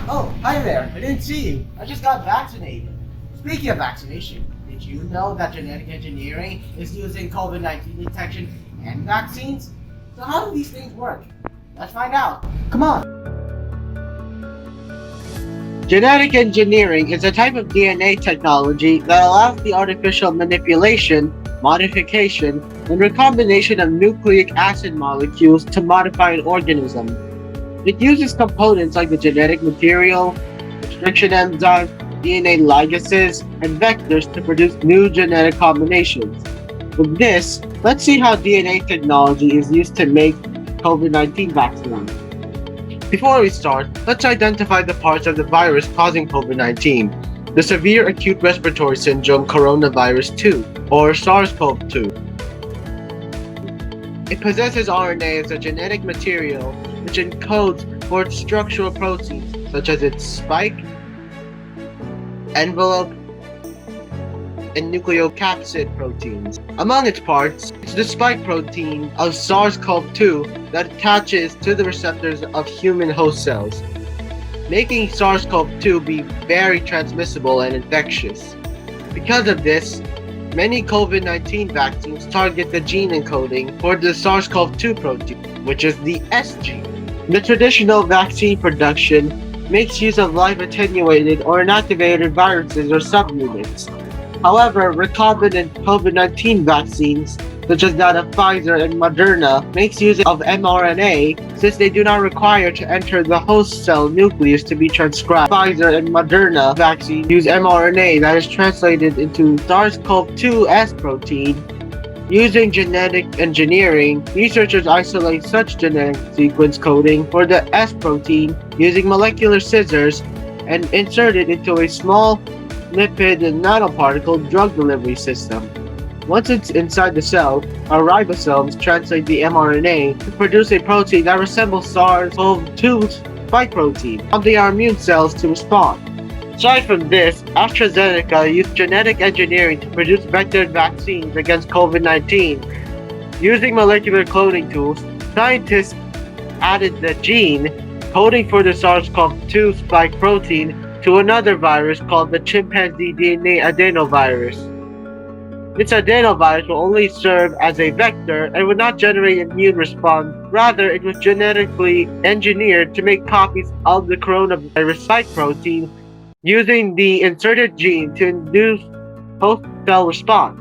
Oh, hi there. I didn't see you. I just got vaccinated. Speaking of vaccination, did you know that genetic engineering is using COVID-19 detection and vaccines? So how do these things work? Let's find out. Come on. Genetic engineering is a type of DNA technology that allows the artificial manipulation, modification, and recombination of nucleic acid molecules to modify an organism. It uses components like the genetic material, restriction enzymes, DNA ligases, and vectors to produce new genetic combinations. With this, let's see how DNA technology is used to make COVID-19 vaccines. Before we start, let's identify the parts of the virus causing COVID-19, the severe acute respiratory syndrome coronavirus 2, or SARS-CoV-2. It possesses RNA as a genetic material which encodes for its structural proteins, such as its spike, envelope, and nucleocapsid proteins. Among its parts, it's the spike protein of SARS-CoV-2 that attaches to the receptors of human host cells, making SARS-CoV-2 be very transmissible and infectious. Because of this, many COVID-19 vaccines target the gene encoding for the SARS-CoV-2 protein, which is the S gene. The traditional vaccine production makes use of live attenuated or inactivated viruses or subunits. However, recombinant COVID-19 vaccines, such as that of Pfizer and Moderna, makes use of mRNA since they do not require to enter the host cell nucleus to be transcribed. Pfizer and Moderna vaccines use mRNA that is translated into SARS-CoV-2 S protein. Using genetic engineering, researchers isolate such genetic sequence coding for the S protein using molecular scissors and insert it into a small lipid and nanoparticle drug delivery system. Once it's inside the cell, our ribosomes translate the mRNA to produce a protein that resembles SARS-CoV-2 spike protein, prompting our immune cells to respond. Aside from this, AstraZeneca used genetic engineering to produce vectored vaccines against COVID-19. Using molecular cloning tools, scientists added the gene coding for the SARS-CoV-2 spike protein to another virus called the chimpanzee DNA adenovirus. This adenovirus will only serve as a vector and would not generate an immune response. Rather, it was genetically engineered to make copies of the coronavirus spike protein using the inserted gene to induce host cell response.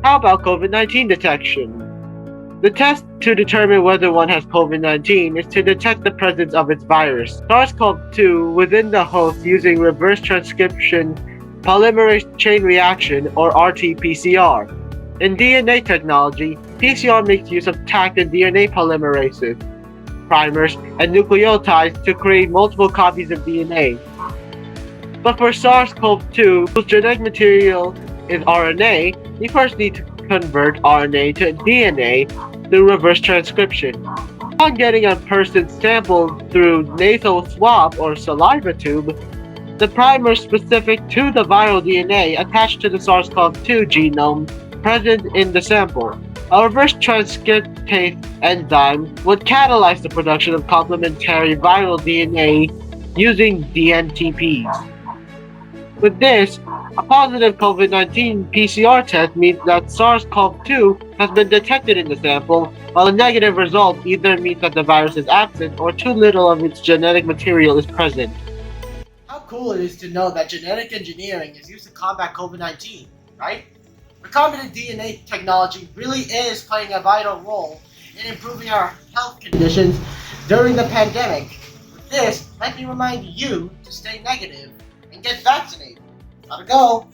How about COVID-19 detection? The test to determine whether one has COVID-19 is to detect the presence of its virus, SARS-CoV-2, within the host using reverse transcription polymerase chain reaction, or RT-PCR. In DNA technology, PCR makes use of Taq and DNA polymerases, primers, and nucleotides to create multiple copies of DNA. But for SARS-CoV-2, whose genetic material is RNA, we first need to convert RNA to DNA through reverse transcription. Upon getting a person's sample through nasal swab or saliva tube, the primer specific to the viral DNA attached to the SARS-CoV-2 genome present in the sample. A reverse transcriptase enzyme would catalyze the production of complementary viral DNA using dNTPs. With this, a positive COVID-19 PCR test means that SARS-CoV-2 has been detected in the sample, while a negative result either means that the virus is absent or too little of its genetic material is present. How cool it is to know that genetic engineering is used to combat COVID-19, right? Recombinant DNA technology really is playing a vital role in improving our health conditions during the pandemic. With this, let me remind you to stay negative and get vaccinated. Gotta go!